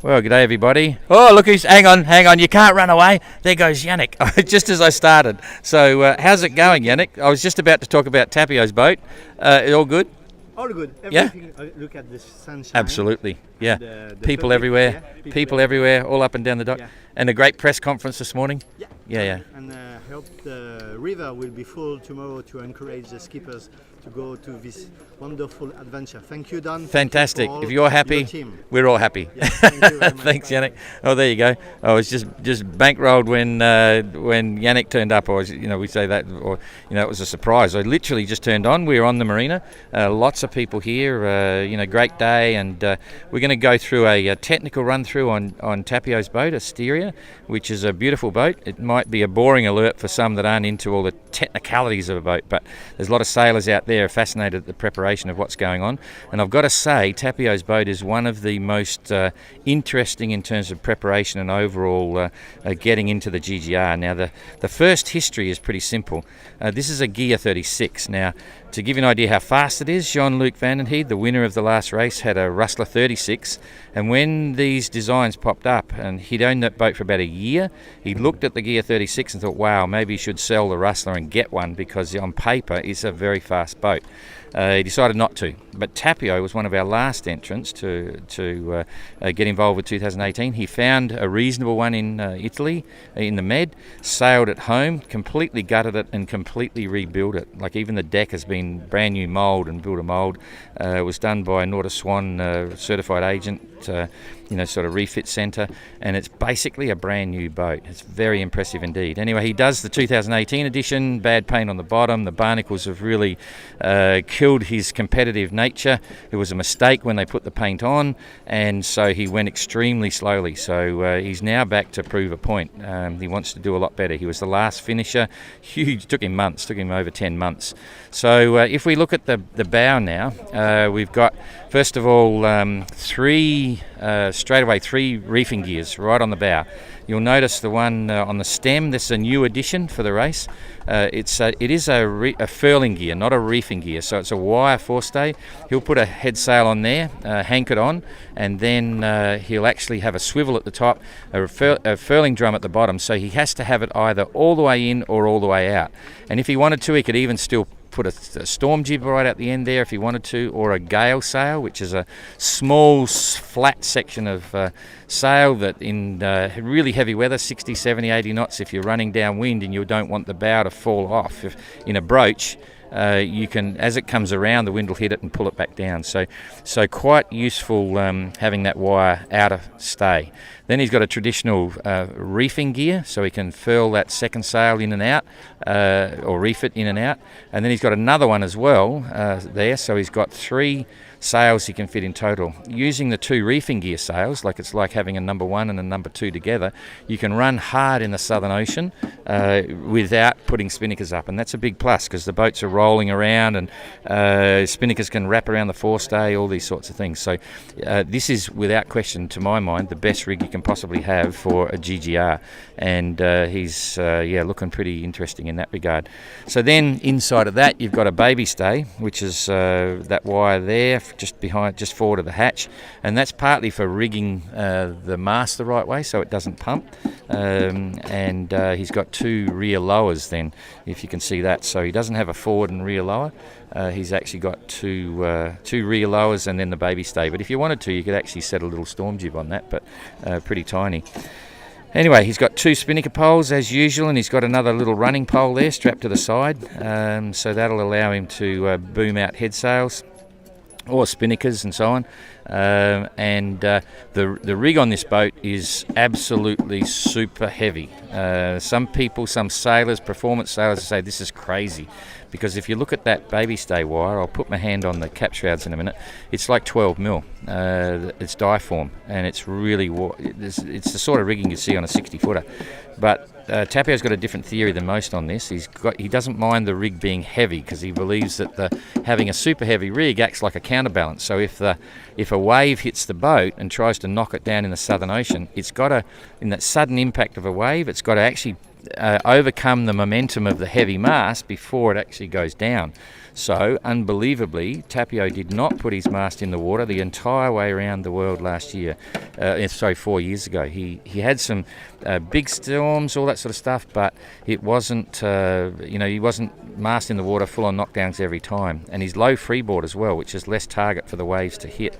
Well, good day, everybody. Oh, look who's... Hang on. You can't run away. There goes Yannick, just as I started. So, how's it going, Yannick? I was just about to talk about Tapio's boat. All good? All good. Yeah? Look at the sunshine. Absolutely, yeah. The People public, everywhere. yeah, People everywhere, all up and down the dock. Yeah. And a great press conference this morning. Yeah. Yeah. And I hope the river will be full tomorrow to encourage the skippers to go to this wonderful adventure. Thank you, Don. Fantastic. Thank you If you're happy, your team. we're all happy. Yeah, thank you very much. Thanks, Yannick. Oh, there you go. I was just bankrolled when Yannick turned up. Or we say that, or it was a surprise. I literally just turned on. We were on the marina. Lots of people here. Great day, and we're going to go through a technical run through on Tapio's boat, Asteria, which is a beautiful boat. It might be a boring alert for some that aren't into all the technicalities of a boat, but there's a lot of sailors out there fascinated at the preparation of what's going on. And I've got to say, Tapio's boat is one of the most interesting in terms of preparation and overall getting into the GGR. Now, the first history is pretty simple. This is a Gaia 36. Now, to give you an idea how fast it is, Jean-Luc Vandenheide, the winner of the last race, had a Rustler 36, and when these designs popped up, and he'd owned that boat for about a year, he looked at the Gaia 36 and thought, wow, maybe he should sell the Rustler and get one, because on paper it's a very fast boat. He decided not to, but Tapio was one of our last entrants to get involved with 2018. He found a reasonable one in Italy, in the Med, sailed it home, completely gutted it and completely rebuilt it. Like, even the deck has been brand new mould and built a mould. It was done by Norda Swan, certified agent, sort of refit centre, and it's basically a brand new boat. It's very impressive indeed. Anyway, he does the 2018 edition, bad paint on the bottom. The barnacles have really killed his competitive nature. It was a mistake when they put the paint on, and so he went extremely slowly. So he's now back to prove a point. He wants to do a lot better. He was the last finisher. Huge, took him over 10 months. So if we look at the bow now, we've got, first of all, three reefing gears right on the bow. You'll notice the one on the stem. This is a new addition for the race. It is a furling gear, not a reefing gear. So it's a wire forestay. He'll put a head sail on there, hank it on, and then he'll actually have a swivel at the top, a furling drum at the bottom. So he has to have it either all the way in or all the way out. And if he wanted to, he could even still put a storm jib right at the end there if he wanted to, or a gale sail, which is a small flat section of sail that in really heavy weather, 60, 70, 80 knots, if you're running downwind and you don't want the bow to fall off, if in a broach, you can, as it comes around, the wind will hit it and pull it back down. So quite useful having that wire out of stay. Then he's got a traditional reefing gear, so he can furl that second sail in and out, or reef it in and out. And then he's got another one as well there, so he's got three sails he can fit in total. Using the two reefing gear sails, like it's like having a number one and a number two together, you can run hard in the Southern Ocean without putting spinnakers up, and that's a big plus because the boats are rolling around and spinnakers can wrap around the forestay, all these sorts of things. So this is, without question, to my mind, the best rig you can possibly have for a GGR, and he's looking pretty interesting in that regard. So then inside of that you've got a baby stay, which is that wire there just forward of the hatch, and that's partly for rigging the mast the right way so it doesn't pump, and he's got two rear lowers then, if you can see that. So he doesn't have a forward and rear lower. He's actually got two rear lowers and then the baby stay, but if you wanted to, you could actually set a little storm jib on that, but pretty tiny. Anyway, he's got two spinnaker poles as usual, and he's got another little running pole there strapped to the side, so that'll allow him to boom out head sails or spinnakers and so on. The rig on this boat is absolutely super heavy. Some sailors, performance sailors, say this is crazy, because if you look at that baby stay wire, I'll put my hand on the cap shrouds in a minute, it's like 12 mil. It's diform, and it's really, it's the sort of rigging you see on a 60-footer. But Tapio's got a different theory than most on this. He doesn't mind the rig being heavy because he believes that having a super heavy rig acts like a counterbalance. So if a wave hits the boat and tries to knock it down in the Southern Ocean, in that sudden impact of a wave, it's got to actually overcome the momentum of the heavy mast before it actually goes down. So, unbelievably, Tapio did not put his mast in the water the entire way around the world last year. 4 years ago. He had some big storms, all that sort of stuff, but it wasn't, he wasn't mast in the water full on knockdowns every time. And he's low freeboard as well, which is less target for the waves to hit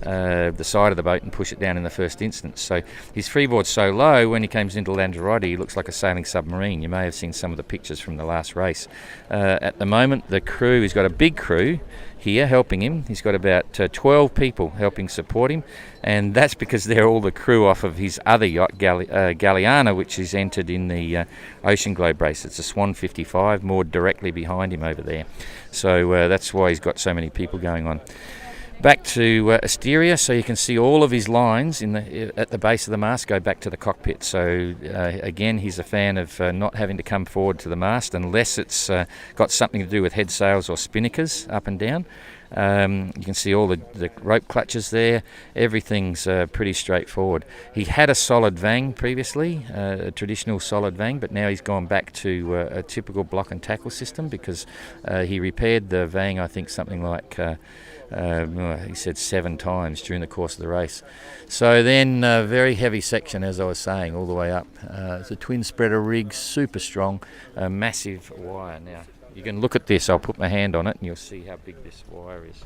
the side of the boat and push it down in the first instance. So his freeboard's so low, when he comes into Lanzarote, he looks like a sailing submarine. You may have seen some of the pictures from the last race. At the moment, the crew, he's got a big crew here helping him. He's got about 12 people helping support him, and that's because they're all the crew off of his other yacht, Galliana, which is entered in the Ocean Globe race. It's a Swan 55, moored directly behind him over there. So that's why he's got so many people going on. Back to Asteria, so you can see all of his lines at the base of the mast go back to the cockpit. So again, he's a fan of not having to come forward to the mast unless it's got something to do with head sails or spinnakers up and down. You can see all the rope clutches there. Everything's pretty straightforward. He had a solid vang previously, a traditional solid vang, but now he's gone back to a typical block and tackle system because he repaired the vang, I think something like he said 7 times during the course of the race. So then very heavy section, as I was saying, all the way up. It's a twin spreader rig, super strong, massive wire. Now you can look at this, I'll put my hand on it and you'll see how big this wire is.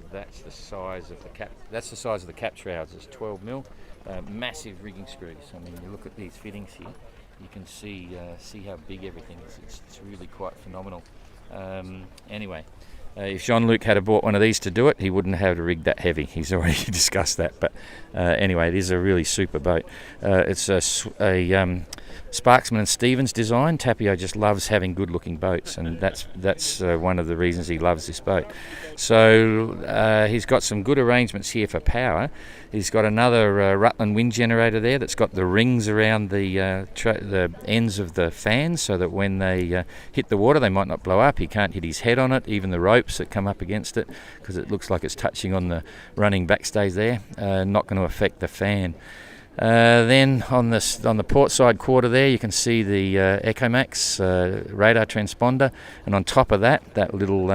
That's the size of the cap. That's the size of the cap shrouds. It's 12 mil, massive rigging screws. I mean, you look at these fittings here, you can see how big everything is. It's really quite phenomenal. Anyway, if Jean-Luc had bought one of these to do it, he wouldn't have to rig that heavy. He's already discussed that. But anyway, it is a really super boat. It's a Sparksman and Stevens design. Tapio just loves having good-looking boats, and that's one of the reasons he loves this boat. So he's got some good arrangements here for power. He's got another Rutland wind generator there that's got the rings around the ends of the fans so that when they hit the water they might not blow up. He can't hit his head on it, even the ropes that come up against it, because it looks like it's touching on the running backstays there. Not going to affect the fan. Then on the port side quarter there, you can see the Ecomax radar transponder, and on top of that little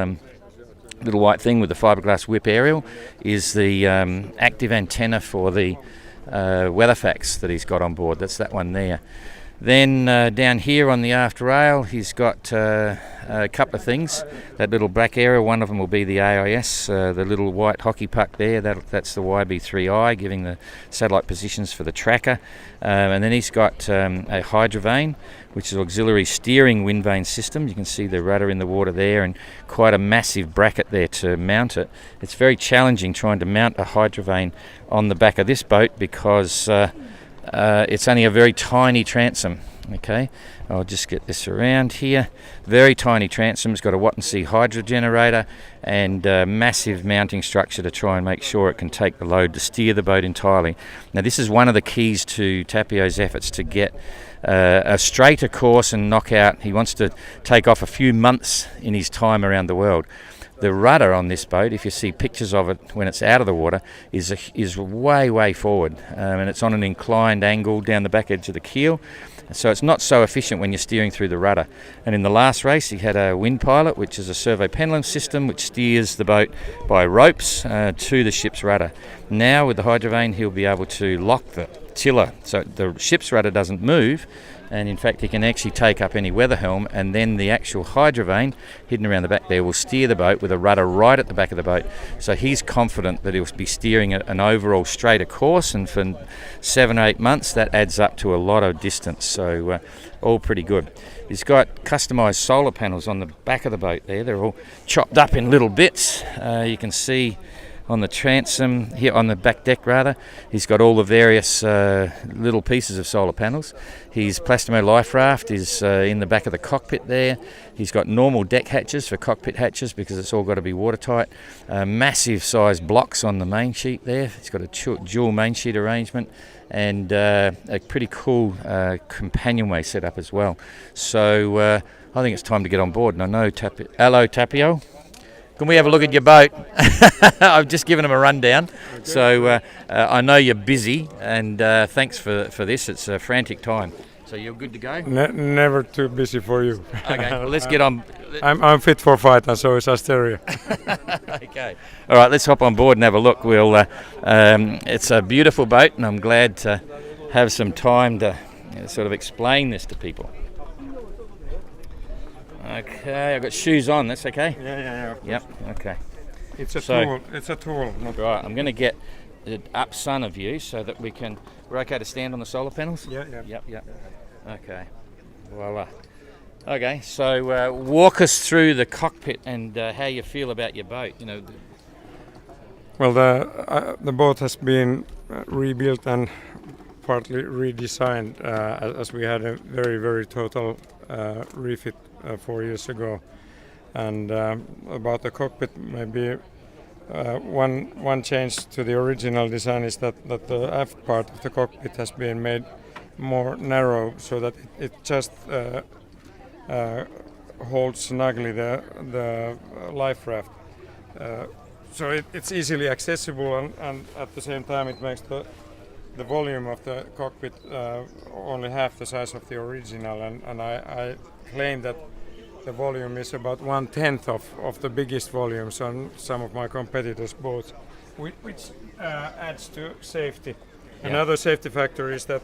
white thing with the fiberglass whip aerial is the active antenna for the Weatherfax that he's got on board. That's that one there. Then down here on the aft rail, he's got a couple of things. That little black area, one of them will be the AIS, the little white hockey puck there. That's the YB3i, giving the satellite positions for the tracker. And then he's got a hydrovane, which is auxiliary steering wind vane system. You can see the rudder in the water there, and quite a massive bracket there to mount it. It's very challenging trying to mount a hydrovane on the back of this boat because it's only a very tiny transom. Okay, I'll just get this around here. Very tiny transom. It's got a Wattense hydro generator and a massive mounting structure to try and make sure it can take the load to steer the boat entirely. Now this is one of the keys to Tapio's efforts to get a straighter course and knock out. He wants to take off a few months in his time around the world. The rudder on this boat, if you see pictures of it when it's out of the water, is way forward, and it's on an inclined angle down the back edge of the keel, so it's not so efficient when you're steering through the rudder. And in the last race he had a wind pilot, which is a servo pendulum system which steers the boat by ropes to the ship's rudder. Now with the hydrovane he'll be able to lock the tiller so the ship's rudder doesn't move, and in fact he can actually take up any weather helm, and then the actual hydrovane hidden around the back there will steer the boat with a rudder right at the back of the boat. So he's confident that he'll be steering an overall straighter course, and for 7 or 8 months that adds up to a lot of distance, so all pretty good. He's got customised solar panels on the back of the boat there. They're all chopped up in little bits. You can see on the transom here, on the back deck rather, he's got all the various little pieces of solar panels. His Plastimo life raft is in the back of the cockpit there. He's got normal deck hatches for cockpit hatches because it's all got to be watertight. Massive size blocks on the main sheet there. He's got a dual main sheet arrangement, and a pretty cool companionway set up as well. So I think it's time to get on board, and I know hello Tapio. Can we have a look at your boat? I've just given him a rundown. Okay. So I know you're busy, and thanks for this. It's a frantic time. So you're good to go? Never too busy for you. Okay, well, let's get on. I'm fit for fight, and so is Asteria. Okay. All right, let's hop on board and have a look. It's a beautiful boat, and I'm glad to have some time to sort of explain this to people. Okay, I've got shoes on. That's okay? Yeah. Yep, okay. It's a tool. It's a tool. Right, I'm going to get the up sun of you so that we're okay to stand on the solar panels? Yeah. Yep. Okay, voila. Okay, so walk us through the cockpit and how you feel about your boat. Well, the boat has been rebuilt and partly redesigned as we had a very total refit 4 years ago. And about the cockpit, maybe one change to the original design is that the aft part of the cockpit has been made more narrow so that it just holds snugly the life raft. So it's easily accessible and at the same time it makes the volume of the cockpit only half the size of the original, and I claim that the volume is about 1/10 of the biggest volumes on some of my competitors' boats, which adds to safety. Yeah. Another safety factor is that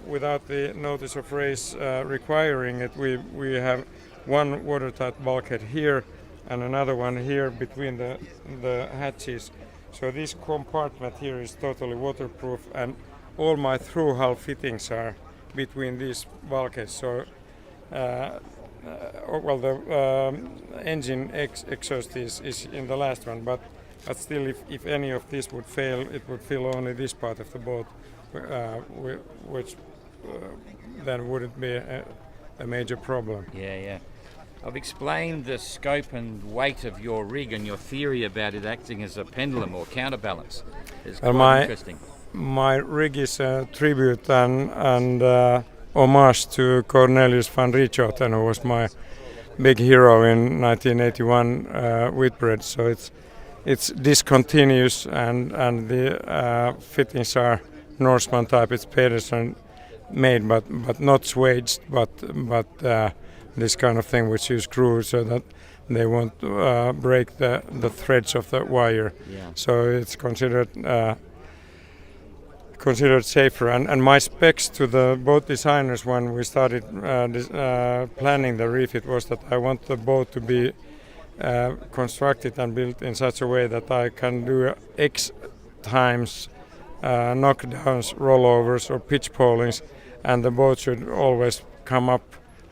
without the notice of race requiring it, we have one watertight bulkhead here and another one here between the hatches. So this compartment here is totally waterproof, and all my through hull fittings are between these bulkheads. So the engine exhaust is in the last one, but still, if any of this would fail, it would fill only this part of the boat, which then wouldn't be a major problem. Yeah. I've explained the scope and weight of your rig and your theory about it acting as a pendulum or counterbalance. It's quite interesting. My rig is a tribute and homage to Cornelius van Rietschoten, who was my big hero in 1981 Whitbread. So it's discontinuous and the fittings are Norseman type. It's Pedersen made, but not swaged, but this kind of thing which you screw so that they won't break the threads of the wire. Yeah. So it's considered safer. And my specs to the boat designers when we started planning the refit was that I want the boat to be constructed and built in such a way that I can do X times knockdowns, rollovers or pitch polings, and the boat should always come up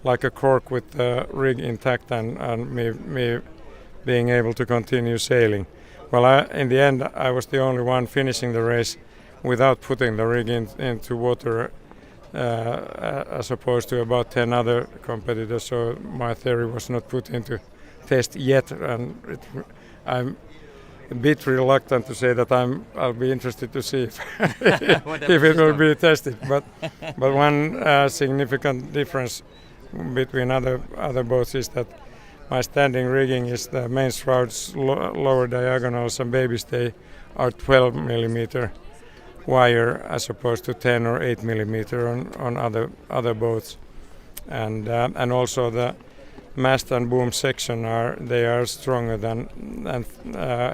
like a cork with the rig intact and me being able to continue sailing. Well, in the end, I was the only one finishing the race without putting the rig into water, as opposed to about 10 other competitors. So my theory was not put into test yet, and I'm a bit reluctant to say that I'll be interested to see if it will be tested. But one significant difference between other boats is that my standing rigging is the main shrouds, lower diagonals and baby stay are 12 millimeter wire as opposed to 10 or 8 millimeter on other boats, and also the mast and boom section are stronger than and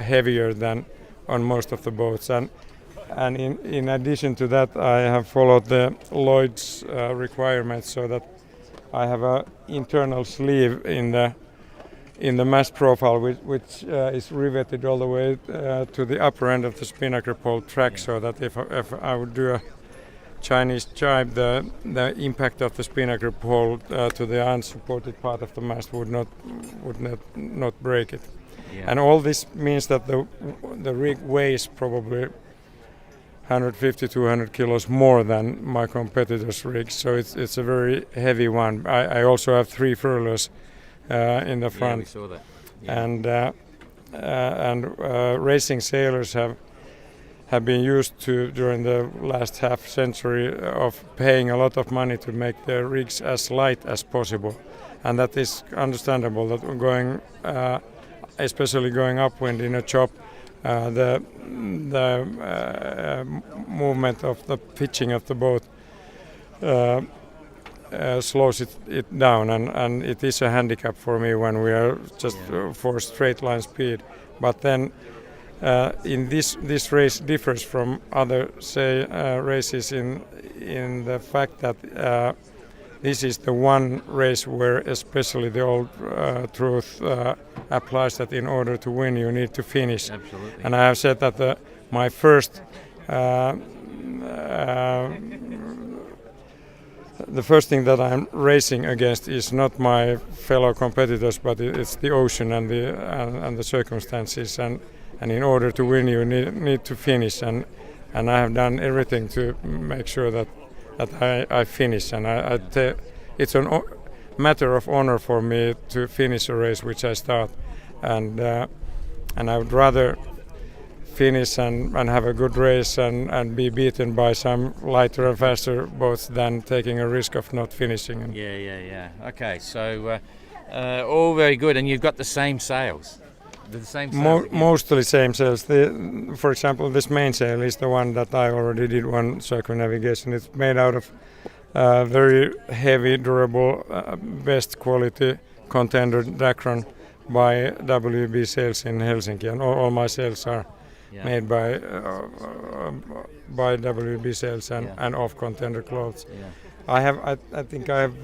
heavier than on most of the boats, and in addition to that I have followed the Lloyd's requirements so that I have an internal sleeve in the mast profile which is riveted all the way to the upper end of the spinnaker pole track, so that if I would do a Chinese jibe, the impact of the spinnaker pole to the unsupported part of the mast would not break it. Yeah. And all this means that the rig weighs probably 150-200 kilos more than my competitor's rig, so it's a very heavy one. I also have 3 furlers in the front. Yeah, we saw that. Yeah. And racing sailors have been used to during the last half century of paying a lot of money to make their rigs as light as possible, and that is understandable. That especially going upwind in a chop, the movement of the pitching of the boat slows it down, and it is a handicap for me when we are just for straight line speed. But then in this race differs from other races in the fact that this is the one race where especially the old truth applies, that in order to win you need to finish. Absolutely. And I have said that my first the first thing that I'm racing against is not my fellow competitors, but it's the ocean and the circumstances. And in order to win, you need to finish. And I have done everything to make sure that I finish. And it's a matter of honor for me to finish a race which I start. And I would rather finish and have a good race and be beaten by some lighter and faster boats than taking a risk of not finishing. Yeah. Okay, so all very good, and you've got the same sails. The same sails mostly same sails. For example, this mainsail is the one that I already did one circumnavigation. It's made out of very heavy, durable, best quality contender Dacron by WB Sails in Helsinki, and all my sails are made by WB Sails and off contender clothes. I think I have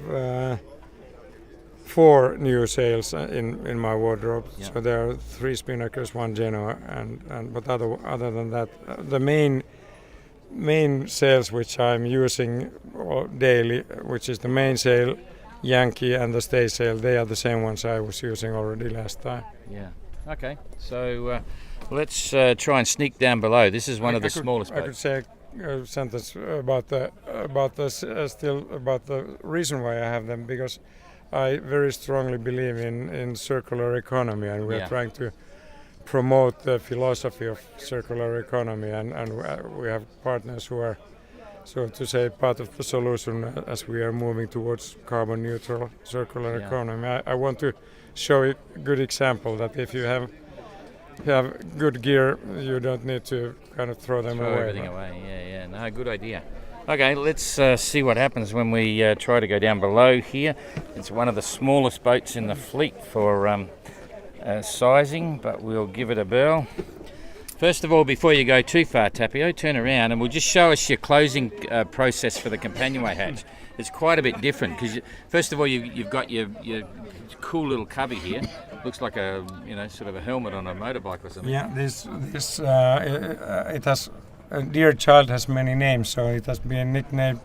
4 new sails in my wardrobe. So there are 3 Spinnakers, 1 Genoa, and but other than that, the main sails which I'm using daily, which is the mainsail, Yankee, and the staysail, they are the same ones I was using already last time. Yeah. Okay. So let's try and sneak down below. This is one of the smallest boats. I could say a sentence about the reason why I have them, because I very strongly believe in circular economy, and we are trying to promote the philosophy of circular economy, and we have partners who are, so to say, part of the solution as we are moving towards carbon neutral circular economy. I want to show a good example that if you have good gear, you don't need to kind of throw them away. Everything away. Yeah. No, good idea. Okay, let's see what happens when we try to go down below here. It's one of the smallest boats in the fleet for sizing, but we'll give it a whirl. First of all, before you go too far, Tapio, turn around and we'll just show us your closing process for the Companionway hatch. It's quite a bit different because, first of all, you've got your cool little cubby here. Looks like a sort of a helmet on a motorbike or something. Yeah, this it has. A dear child has many names, so it has been nicknamed.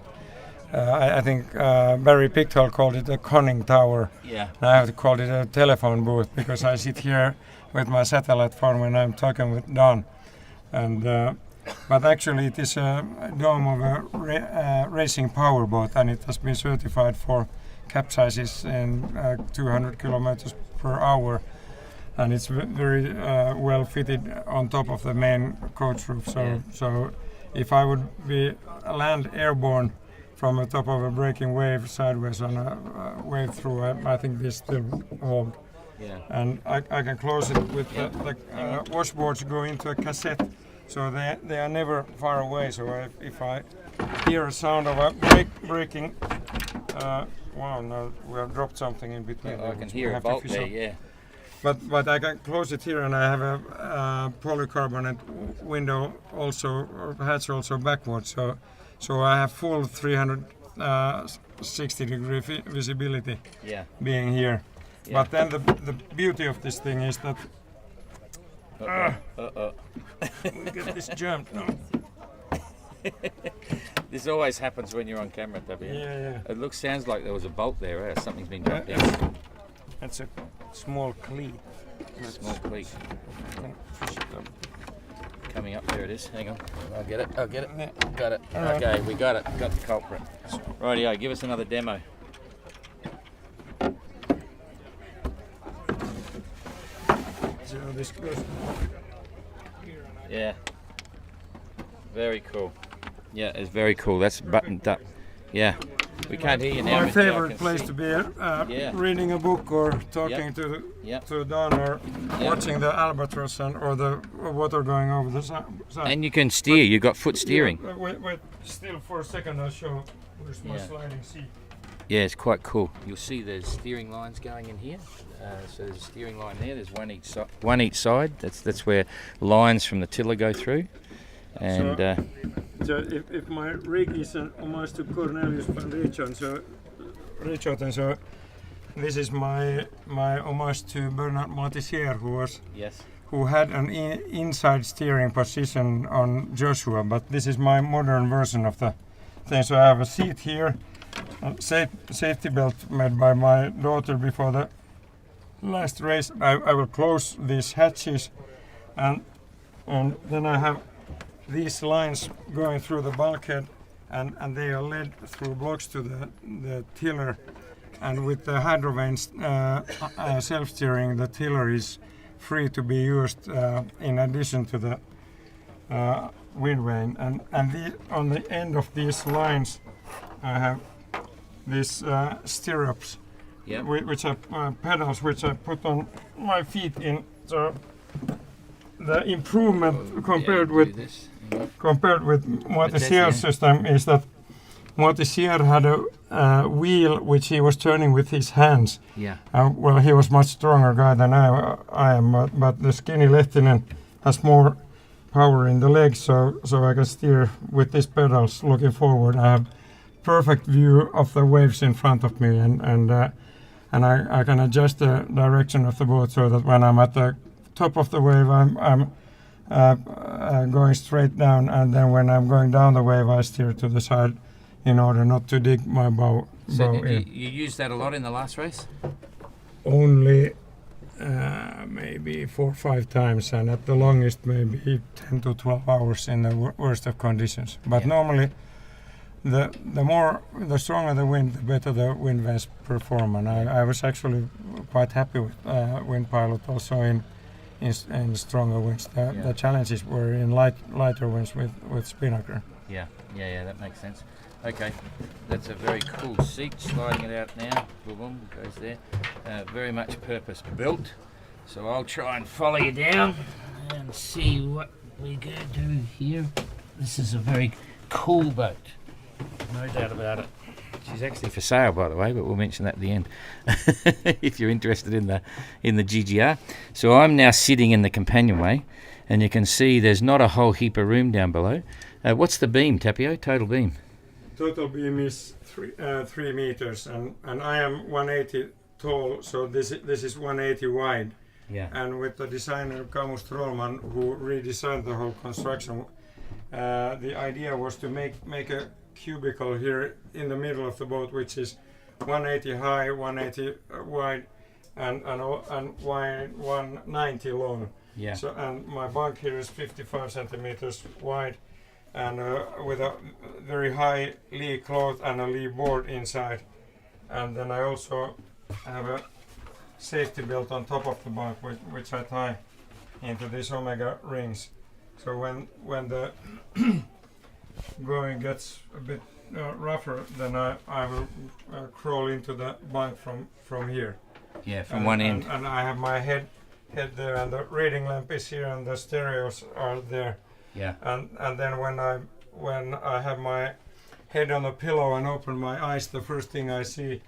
I think Barry Picktall called it a conning tower. Yeah. And I have to call it a telephone booth because I sit here with my satellite phone when I'm talking with Don. And but actually, it is a dome of a racing powerboat, and it has been certified for capsizes in 200 kilometers per hour. And it's very well fitted on top of the main coach roof. So if I would land airborne from the top of a breaking wave sideways on a wave through, I think this still hold. Yeah. And I can close it with the washboards go into a cassette, so they are never far away. So if I hear a sound of a breaking, wow! Now we have dropped something in between. I can hear a bolt there. Yeah. But I can close it here, and I have a polycarbonate window also, or hatch also backwards. So I have full 360 degree visibility. Being here. Yeah. But then the beauty of this thing is that we get this jumped now. This always happens when you're on camera, Tapio. Yeah. It sounds like there was a bolt there. Something's been dropped down. That's a small cleat. Small cleat. Coming up, there it is. Hang on. I'll get it. Yeah. Got it. Right. Okay, we got it. Got the culprit. Rightio, give us another demo. So this goes. Yeah. Very cool. Yeah, it's very cool. That's buttoned up. Yeah. We can't hear you now. My Mitzi, I favorite can place see. to be Yeah. reading a book or talking to Don or watching the albatross or the water going over the side. And you can steer. You've got foot steering. Wait, still for a second. I'll show. Where's my sliding seat? Yeah, it's quite cool. You'll see there's steering lines going in here. So there's a steering line there. There's one each side. That's where lines from the tiller go through. And so if my rig is an homage to Cornelius van Richoten, so this is my homage to Bernard Montessier, who had an inside steering position on Joshua, but this is my modern version of the thing. So I have a seat here, a safety belt made by my daughter before the last race. I will close these hatches, and then I have these lines going through the bulkhead, and they are led through blocks to the tiller, and with the hydrovanes self-steering, the tiller is free to be used in addition to the wind vane. And on the end of these lines I have these stirrups, which are pedals which I put on my feet in. So the improvement compared with Montessier's system is that Montessier had a wheel which he was turning with his hands. yeah. Well, he was much stronger guy than I am, but the skinny Lehtinen has more power in the legs, so I can steer with these pedals looking forward. I have perfect view of the waves in front of me, and I can adjust the direction of the boat so that when I'm at the top of the wave, I'm going straight down, and then when I'm going down the wave, I steer to the side in order not to dig my bow in. You used that a lot in the last race? Only maybe 4 or 5 times, and at the longest maybe 10 to 12 hours in the worst of conditions. But normally, the stronger the wind, the better the wind vanes perform. And I was actually quite happy with wind pilot also in stronger winds. The challenges were in lighter winds with spinnaker. Yeah, that makes sense. Okay, that's a very cool seat, sliding it out now. Boom, boom, goes there. Very much purpose built. So I'll try and follow you down and see what we're going to do here. This is a very cool boat, no doubt about it. She's actually for sale, by the way, but we'll mention that at the end if you're interested in the GGR. So I'm now sitting in the Companionway, and you can see there's not a whole heap of room down below. What's the beam, Tapio? Total beam? Total beam is 3 meters, and I am 180 tall, so this is 180 wide. Yeah. And with the designer Kamus Trollman, who redesigned the whole construction, the idea was to make a cubicle here in the middle of the boat, which is 180 high, 180 wide, and wide 190 long. Yeah. So, and my bunk here is 55 centimeters wide, and with a very high lee cloth and a lee board inside. And then I also have a safety belt on top of the bunk, which I tie into these omega rings. So when the going gets a bit rougher, then I will crawl into the bunk from here. Yeah, from one end. And I have my head there, and the reading lamp is here, and the stereos are there. Yeah. And then when I have my head on the pillow and open my eyes, the first thing I see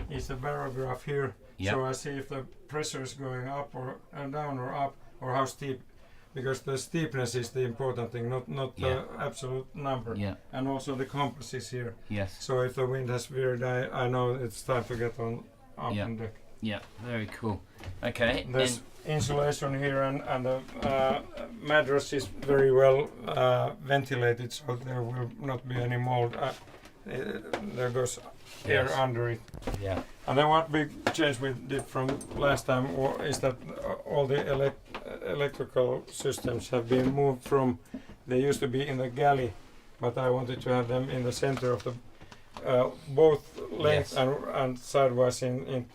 is a barograph here. Yep. So I see if the pressure is going up or down or up, or how steep, because the steepness is the important thing, not the absolute number. Yeah. And also the compass is here. Yes. So if the wind has veered, I know it's time to get on up on deck. Yeah, very cool. Okay. There's insulation here, and the mattress is very well ventilated, so there will not be any mold. There goes air under it. Yeah. And then one big change we did from last time is that all the electrical systems have been moved from. They used to be in the galley, but I wanted to have them in the center of the both length Yes. and sidewise in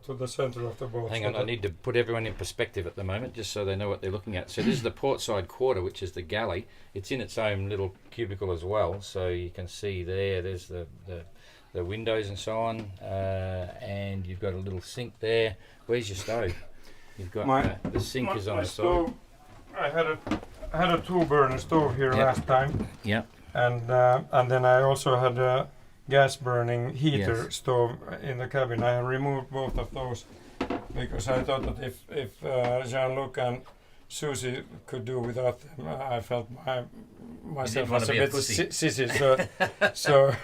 to the center of the boat. Hang so on, I that- need to put everyone in perspective at the moment, just so they know what they're looking at. So this is the portside quarter, which is the galley. It's in its own little cubicle as well, so you can see there's the windows and so on, and you've got a little sink there. Where's your stove? You've got the sink is on my the side. stove, I had a 2-burner stove here Yep. last time, Yeah, and then I also had a gas burning heater Yes. stove in the cabin. I have removed both of those because I thought that if Jean-Luc and Susie could do without them, I felt myself wanna was a be a bit pussy. sissy. So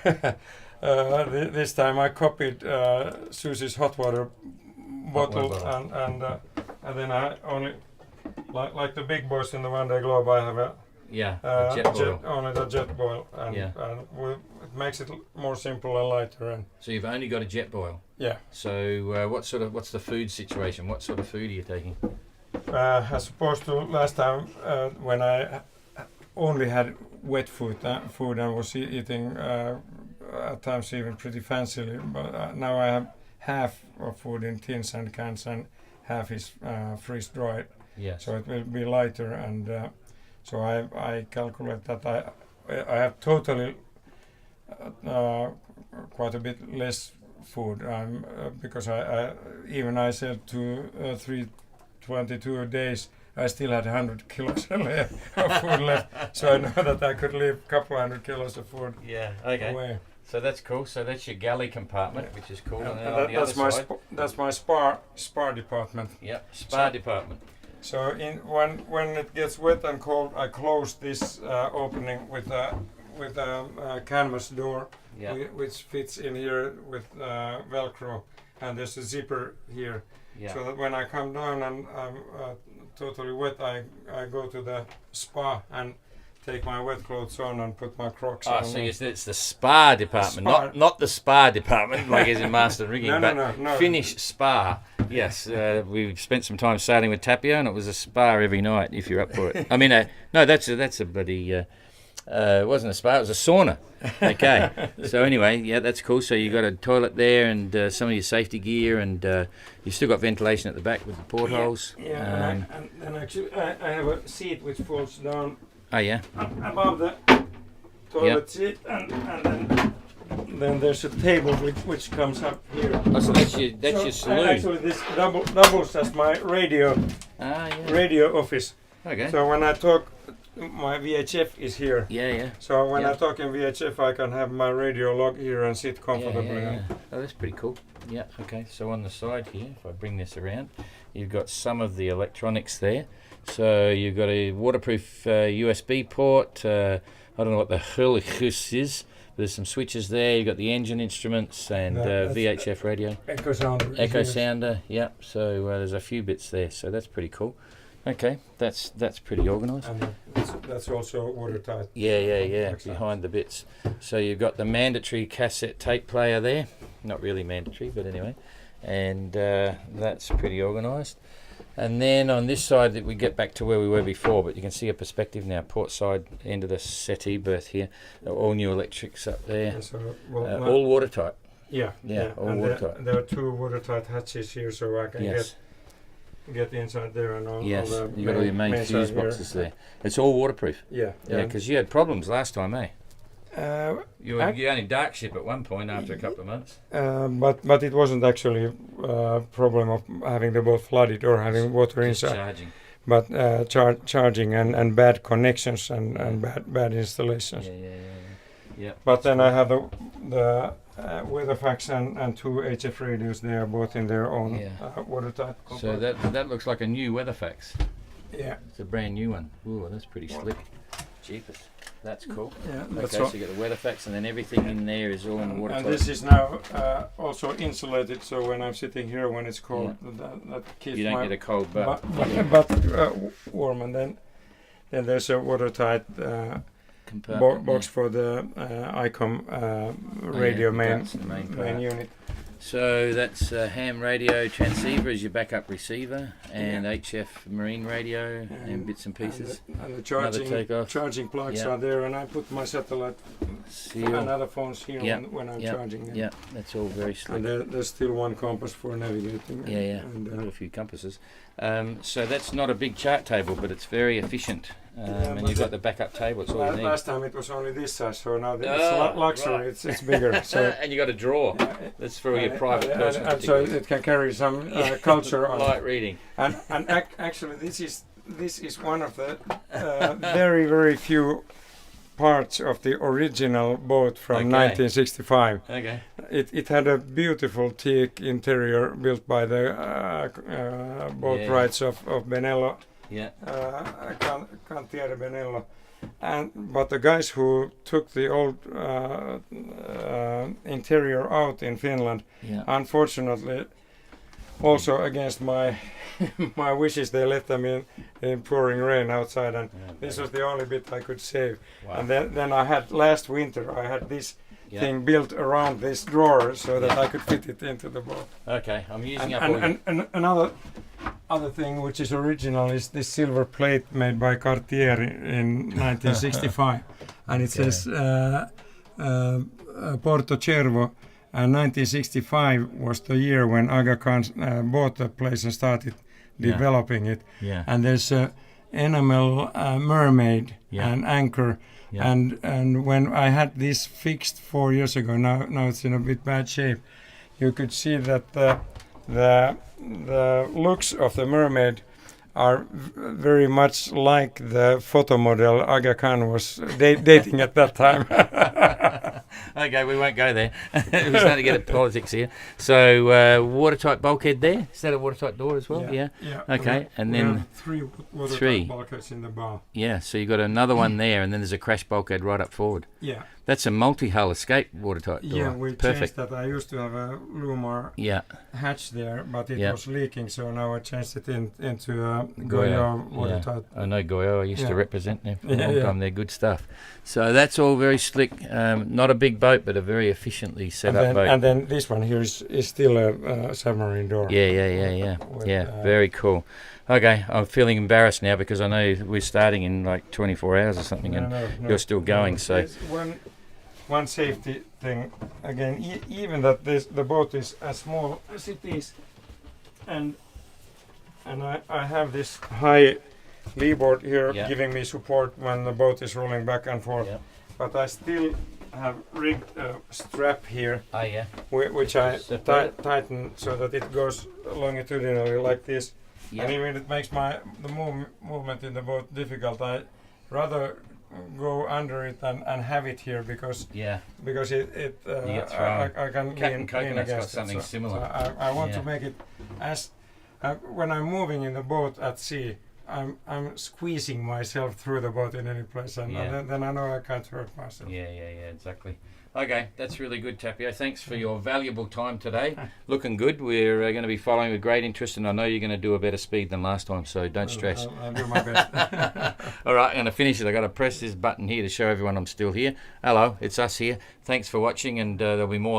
this time I copied Susie's hot water bottle, bottle. and then I only like the big boys in the One Day Globe. I have a jet boil. only the jet boil, and, Yeah. it makes it more simple and lighter. And So you've only got a jet boil. yeah, So what's the food situation? What sort of food are you taking? as opposed to last time when I only had wet food and was eating at times even pretty fancily, but now I have half of food in tins and cans and half is freeze dried, Yes. so it will be lighter. And so I calculate that I have totally quite a bit less food, because I said to 322 days I still had 100 kilos of food left, so I know that I could leave a couple 100 kilos of food Yeah. Okay. away. So that's cool. So that's your galley compartment, which is cool. And then And on the other side, that's my spa department. yep, spa So- department. So when it gets wet and cold, I close this opening with a canvas door, Yeah. which fits in here with Velcro, and there's a zipper here, Yeah. so that when I come down and I'm totally wet, I go to the spa and take my wet clothes on and put my Crocs on. So it's the spa department, Spa. not the spa department like as in Master Rigging, No, but no. Finnish spa. Yes, we spent some time sailing with Tapio, and it was a spa every night if you're up for it. I mean, no, that's a bloody. It wasn't a spa; it was a sauna. Okay. So anyway, yeah, that's cool. So you got a toilet there, and some of your safety gear, and you've still got ventilation at the back with the portholes. Yeah, and then actually I have a seat which falls down Oh yeah. above the toilet seat, and then there's a table which comes up here. Oh, so that's your saloon. Actually, this doubles as my radio office. Okay. So when I talk, my VHF is here. Yeah. So when I Yeah. talk in VHF, I can have my radio log here and sit comfortably. Yeah. Oh, that's pretty cool. Yeah, okay. So on the side here, if I bring this around, you've got some of the electronics there. So you've got a waterproof USB port. I don't know what the Hurlichus is. There's some switches there. You've got the engine instruments and That's VHF radio. Echo sounder. Echo sounder, yeah. So there's a few bits there. So that's pretty cool. Okay, that's pretty organised. And that's also watertight. Yeah, behind the bits. So you've got the mandatory cassette tape player there. Not really mandatory, but anyway. And that's pretty organised. And then on this side, we get back to where we were before, but you can see a perspective now. Port side end of the settee berth here. All new electrics up there. And so, All watertight. Yeah, all and watertight. there are two watertight hatches here, so I can Yes. get inside there and all. Yes, all the you've got all your main side fuse here. boxes there. It's all waterproof. Yeah, Yeah, because you had problems last time, eh? You I- only dark ship at one point after a couple of months. but it wasn't actually a problem of having the boat flooded or having water Just inside, charging. but charging and bad connections and bad installations. Yeah. But then I have the Weatherfax and two HF radios. They are both in their own Yeah. watertight. So that looks like a new Weatherfax. Yeah, It's a brand new one. Ooh, that's pretty slick. Jeepers. That's cool. yeah. Okay, That's so all. you got the Weatherfax, and then everything in there is all in And watertight. this is now also insulated, so when I'm sitting here when it's cold, that keeps You don't my get a cold butt. but warm. And then there's a watertight Compartment, box for the ICOM radio main that's the main part. unit. So that's ham radio transceiver as your backup receiver, and HF marine radio and bits and pieces. And the charging takeoff. charging plugs Yeah. are there, and I put my satellite seal. another phones here when I'm charging them. Yeah, that's all very slick. And there's still one compass for navigating. Yeah. And a few compasses. So that's not a big chart table, but it's very efficient. And you've got the backup table. It's all you need. Last time it was only this size, so now it's luxury. Right. It's bigger. So and you got a drawer. That's for your private personal. And so it can carry some culture on light reading. And actually, this is one of the very, very few parts of the original boat from 1965. Okay. It had a beautiful teak interior built by the boat rights of Benello. Yeah. Cantiere Benello. But the guys who took the old interior out in Finland, unfortunately, also against my my wishes, they let them in pouring rain outside, and this was the only bit I could save. Wow. And then I had last winter I had this thing built around this drawer so that I could fit it into the boat. Okay, I'm using and another thing which is original is this silver plate made by Cartier in 1965, and it says Porto Cervo. And 1965 was the year when Aga Khan bought the place and started developing it. Yeah. And there's a enamel mermaid and anchor. Yeah. And when I had this fixed 4 years ago, now it's in a bit bad shape. You could see that the looks of the mermaid are very much like the photo model Aga Khan was dating at that time. Okay, we won't go there. We're starting to get into politics here. So, watertight bulkhead there. Is that a watertight door as well? Yeah. Okay, and then three watertight bulkheads in the bow. Yeah, so you've got another one there, and then there's a crash bulkhead right up forward. Yeah. That's a multi-hull escape watertight door. Yeah, we changed that. I used to have a Lumar hatch there, but it was leaking, so now I changed it into a Gaia watertight. I know Gaia. I used to represent them for a long time. They're good stuff. So that's all very slick. Not a big boat, but a very efficiently set up boat. And then this one here is still a submarine door. Yeah. Very cool. Okay, I'm feeling embarrassed now because I know we're starting in like 24 hours or something, and you're still going. So one safety thing again, even that the boat is as small as it is, and I have this high lee board here giving me support when the boat is rolling back and forth, but I still have rigged a strap here, which I tighten so that it goes longitudinally like this. And even it makes the movement in the boat difficult, I rather go under it and have it here because I can lean against it. Something similar. So I want to make it as when I'm moving in the boat at sea, I'm squeezing myself through the boat in any place, and then I know I can't hurt myself. Yeah, exactly. Okay, that's really good, Tapio. Thanks for your valuable time today. Looking good. We're going to be following with great interest, and I know you're going to do a better speed than last time, so don't stress. I'll do my best. All right, I'm going to finish it. I've got to press this button here to show everyone I'm still here. Hello, it's us here. Thanks for watching, and there'll be more